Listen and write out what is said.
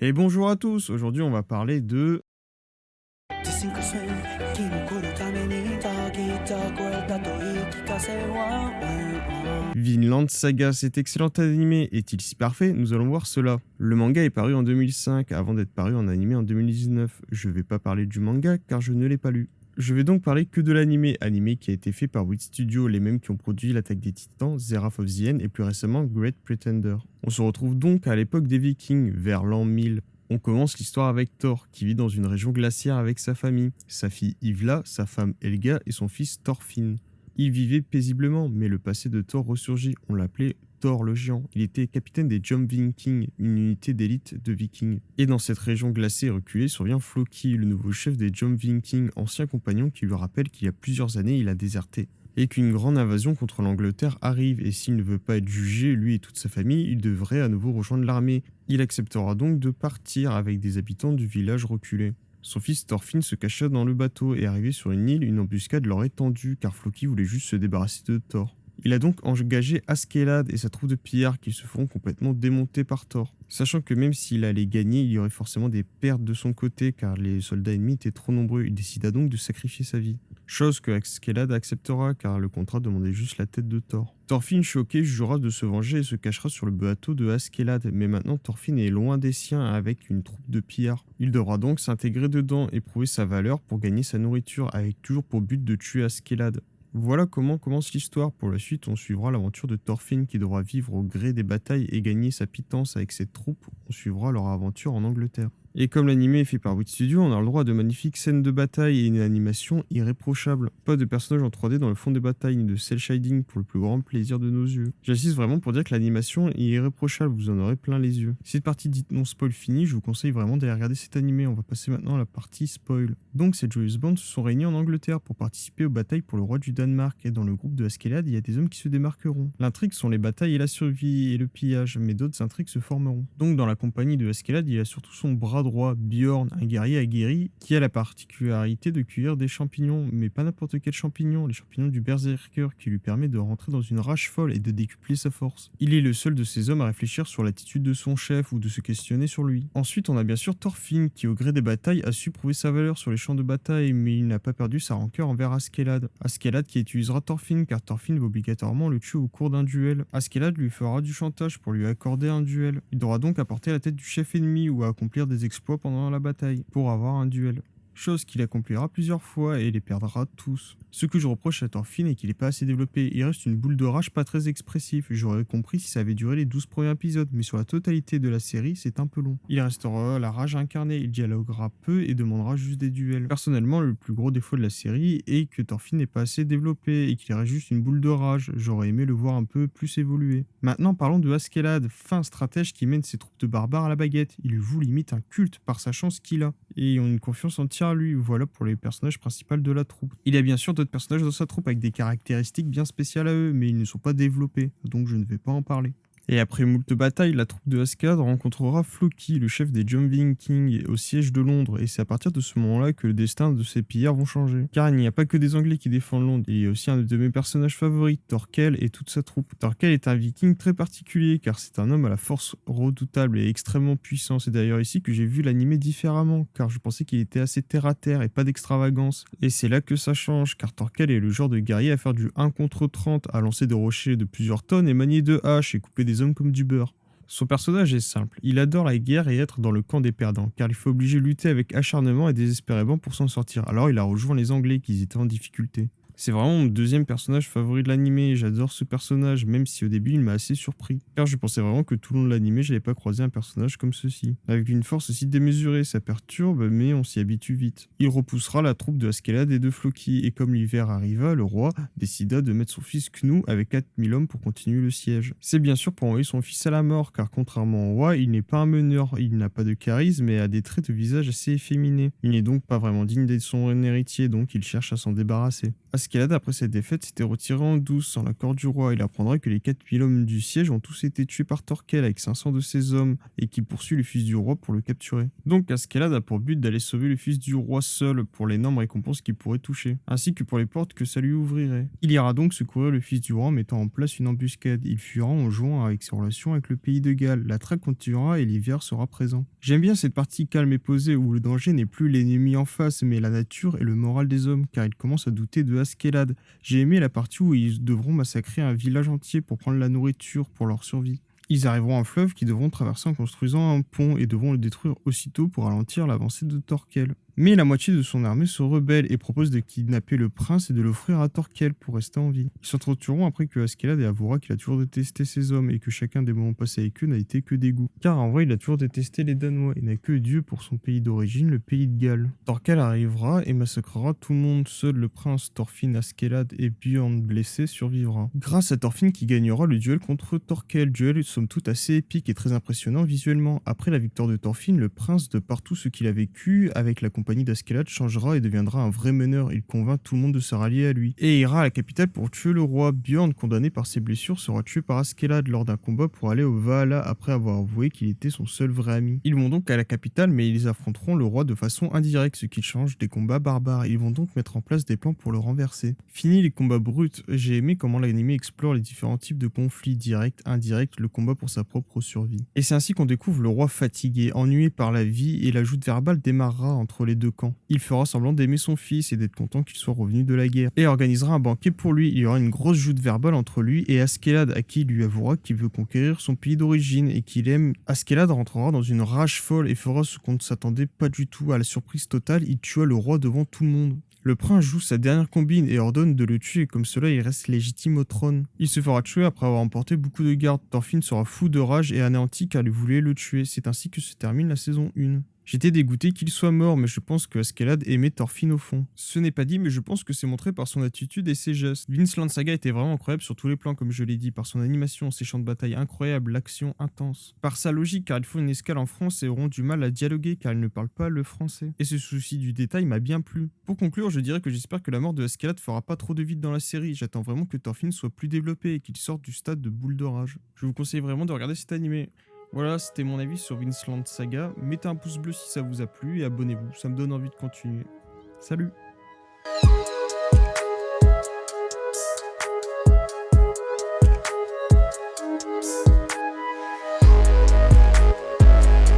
Et bonjour à tous, aujourd'hui on va parler de Vinland Saga. Cet excellent animé est-il si parfait? Nous allons voir cela. Le manga est paru en 2005 avant d'être paru en animé en 2019. Je vais pas parler du manga car je ne l'ai pas lu. Je vais donc parler que de l'animé, animé qui a été fait par Wit Studio, les mêmes qui ont produit l'Attaque des Titans, The Wrath of the End et plus récemment Great Pretender. On se retrouve donc à l'époque des Vikings, vers l'an 1000. On commence l'histoire avec Thor, qui vit dans une région glaciaire avec sa famille, sa fille Ivla, sa femme Helga et son fils Thorfinn. Ils vivaient paisiblement, mais le passé de Thor ressurgit, on l'appelait Thor le géant. Il était capitaine des Jom Vikings, une unité d'élite de vikings. Et dans cette région glacée et reculée survient Floki, le nouveau chef des Jom Vikings, ancien compagnon qui lui rappelle qu'il y a plusieurs années il a déserté. Et qu'une grande invasion contre l'Angleterre arrive, et s'il ne veut pas être jugé, lui et toute sa famille, il devrait à nouveau rejoindre l'armée. Il acceptera donc de partir avec des habitants du village reculé. Son fils Thorfinn se cacha dans le bateau et arrivé sur une île, une embuscade l'aurait tendu car Floki voulait juste se débarrasser de Thor. Il a donc engagé Askeladd et sa troupe de pillards qui se feront complètement démonter par Thor. Sachant que même s'il allait gagner, il y aurait forcément des pertes de son côté car les soldats ennemis étaient trop nombreux, il décida donc de sacrifier sa vie. Chose que Askeladd acceptera car le contrat demandait juste la tête de Thor. Thorfinn choqué jurera de se venger et se cachera sur le bateau de Askeladd, mais maintenant Thorfinn est loin des siens avec une troupe de pillards. Il devra donc s'intégrer dedans et prouver sa valeur pour gagner sa nourriture avec toujours pour but de tuer Askeladd. Voilà comment commence l'histoire. Pour la suite, on suivra l'aventure de Thorfinn qui devra vivre au gré des batailles et gagner sa pitance avec ses troupes. On suivra leur aventure en Angleterre. Et comme l'anime est fait par Wit Studio, on a le droit à de magnifiques scènes de bataille et une animation irréprochable. Pas de personnages en 3D dans le fond des batailles, ni de cel shading pour le plus grand plaisir de nos yeux. J'insiste vraiment pour dire que l'animation est irréprochable, vous en aurez plein les yeux. Cette partie dite non spoil finie, je vous conseille vraiment d'aller regarder cet animé. On va passer maintenant à la partie spoil. Donc ces Joyous Bands se sont réunis en Angleterre pour participer aux batailles pour le roi du Danemark, et dans le groupe de Askeladd, il y a des hommes qui se démarqueront. L'intrigue sont les batailles et la survie et le pillage, mais d'autres intrigues se formeront. Donc dans la compagnie de Askeladd, il y a surtout son bras droit, Bjorn, un guerrier aguerri, qui a la particularité de cueillir des champignons, mais pas n'importe quel champignon, les champignons du Berserker, qui lui permet de rentrer dans une rage folle et de décupler sa force. Il est le seul de ces hommes à réfléchir sur l'attitude de son chef ou de se questionner sur lui. Ensuite, on a bien sûr Thorfinn, qui au gré des batailles a su prouver sa valeur sur les champs de bataille, mais il n'a pas perdu sa rancœur envers Askeladd. Askeladd qui utilisera Thorfinn, car Thorfinn va obligatoirement le tuer au cours d'un duel. Askeladd lui fera du chantage pour lui accorder un duel. Il devra donc apporter la tête du chef ennemi ou accomplir des exploits pendant la bataille pour avoir un duel. Chose qu'il accomplira plusieurs fois et les perdra tous. Ce que je reproche à Thorfinn est qu'il n'est pas assez développé, il reste une boule de rage pas très expressif, j'aurais compris si ça avait duré les 12 premiers épisodes, mais sur la totalité de la série, c'est un peu long. Il restera la rage incarnée, il dialoguera peu et demandera juste des duels. Personnellement, le plus gros défaut de la série est que Thorfinn n'est pas assez développé et qu'il reste juste une boule de rage, j'aurais aimé le voir un peu plus évoluer. Maintenant parlons de Askeladd, fin stratège qui mène ses troupes de barbares à la baguette, il lui voue limite un culte par sa chance qu'il a, et ils ont une confiance entière à lui, voilà pour les personnages principaux de la troupe. Il y a bien sûr d'autres personnages dans sa troupe avec des caractéristiques bien spéciales à eux, mais ils ne sont pas développés, donc je ne vais pas en parler. Et après moult batailles, la troupe de Askeladd rencontrera Floki, le chef des Jom Vikings, au siège de Londres, et c'est à partir de ce moment-là que le destin de ces pillards vont changer. Car il n'y a pas que des Anglais qui défendent Londres, il y a aussi un de mes personnages favoris, Thorkel et toute sa troupe. Thorkel est un viking très particulier, car c'est un homme à la force redoutable et extrêmement puissant. C'est d'ailleurs ici que j'ai vu l'animé différemment, car je pensais qu'il était assez terre-à-terre et pas d'extravagance. Et c'est là que ça change, car Thorkel est le genre de guerrier à faire du 1 contre 30, à lancer des rochers de plusieurs tonnes et manier de haches et couper des hommes comme du beurre. Son personnage est simple, il adore la guerre et être dans le camp des perdants, car il faut obliger lutter avec acharnement et désespérément pour s'en sortir, alors il a rejoint les Anglais qui étaient en difficulté. C'est vraiment mon deuxième personnage favori de l'animé, j'adore ce personnage, même si au début il m'a assez surpris. Car je pensais vraiment que tout le long de l'animé j'avais pas croisé un personnage comme ceci. Avec une force aussi démesurée, ça perturbe, mais on s'y habitue vite. Il repoussera la troupe de Askeladd et de Floki, et comme l'hiver arriva, le roi décida de mettre son fils Knu avec 4000 hommes pour continuer le siège. C'est bien sûr pour envoyer son fils à la mort, car contrairement au roi, il n'est pas un meneur, il n'a pas de charisme et a des traits de visage assez efféminés. Il n'est donc pas vraiment digne d'être son héritier, donc il cherche à s'en débarrasser. Askeladd, après cette défaite, s'était retiré en douce sans l'accord du roi. Il apprendra que les 4000 hommes du siège ont tous été tués par Thorkel avec 500 de ses hommes et qu'il poursuit le fils du roi pour le capturer. Donc Askeladd a pour but d'aller sauver le fils du roi seul pour l'énorme récompense qu'il pourrait toucher, ainsi que pour les portes que ça lui ouvrirait. Il ira donc secourir le fils du roi en mettant en place une embuscade. Il fuira en jouant avec ses relations avec le pays de Galles. La traque continuera et l'hiver sera présent. J'aime bien cette partie calme et posée où le danger n'est plus l'ennemi en face mais la nature et le moral des hommes, car il commence à douter de Askeladd. J'ai aimé la partie où ils devront massacrer un village entier pour prendre la nourriture pour leur survie. Ils arriveront à un fleuve qu'ils devront traverser en construisant un pont et devront le détruire aussitôt pour ralentir l'avancée de Thorkel. Mais la moitié de son armée se rebelle et propose de kidnapper le prince et de l'offrir à Thorkel pour rester en vie. Ils s'entretueront après que Askeladd avouera qu'il a toujours détesté ses hommes et que chacun des moments passés avec eux n'a été que dégoût. Car en vrai, il a toujours détesté les Danois et n'a que Dieu pour son pays d'origine, le pays de Galles. Thorkel arrivera et massacrera tout le monde. Seul le prince Thorfinn, Askeladd et Björn blessé survivra. Grâce à Thorfinn qui gagnera le duel contre Thorkel, duel somme toute assez épique et très impressionnant visuellement. Après la victoire de Thorfinn, le prince, de par tout ce qu'il a vécu avec la compagnie d'Askeladd, changera et deviendra un vrai meneur. Il convainc tout le monde de se rallier à lui. Et ira à la capitale pour tuer le roi. Björn, condamné par ses blessures, sera tué par Askeladd lors d'un combat pour aller au Valhalla après avoir avoué qu'il était son seul vrai ami. Ils vont donc à la capitale mais ils affronteront le roi de façon indirecte, ce qui change des combats barbares. Ils vont donc mettre en place des plans pour le renverser. Fini les combats bruts, j'ai aimé comment l'anime explore les différents types de conflits, direct, indirect, le combat pour sa propre survie. Et c'est ainsi qu'on découvre le roi fatigué, ennuyé par la vie, et la joute verbale démarrera entre les deux camps. Il fera semblant d'aimer son fils et d'être content qu'il soit revenu de la guerre, et organisera un banquet pour lui. Il y aura une grosse joute verbale entre lui et Askeladd, à qui il lui avouera qu'il veut conquérir son pays d'origine et qu'il aime. Askeladd rentrera dans une rage folle et fera ce qu'on ne s'attendait pas du tout. À la surprise totale, il tua le roi devant tout le monde. Le prince joue sa dernière combine et ordonne de le tuer, comme cela il reste légitime au trône. Il se fera tuer après avoir emporté beaucoup de gardes. Thorfinn sera fou de rage et anéanti car il voulait le tuer. C'est ainsi que se termine la saison 1. J'étais dégoûté qu'il soit mort, mais je pense que Askeladd aimait Thorfinn au fond. Ce n'est pas dit, mais je pense que c'est montré par son attitude et ses gestes. Vinland Saga était vraiment incroyable sur tous les plans, comme je l'ai dit, par son animation, ses champs de bataille incroyables, l'action intense. Par sa logique, car ils font une escale en France et auront du mal à dialoguer, car ils ne parlent pas le français. Et ce souci du détail m'a bien plu. Pour conclure, je dirais que j'espère que la mort de Askeladd fera pas trop de vide dans la série. J'attends vraiment que Thorfinn soit plus développé et qu'il sorte du stade de boule d'orage. Je vous conseille vraiment de regarder cet animé. Voilà, c'était mon avis sur Vinland Saga. Mettez un pouce bleu si ça vous a plu et abonnez-vous, ça me donne envie de continuer. Salut!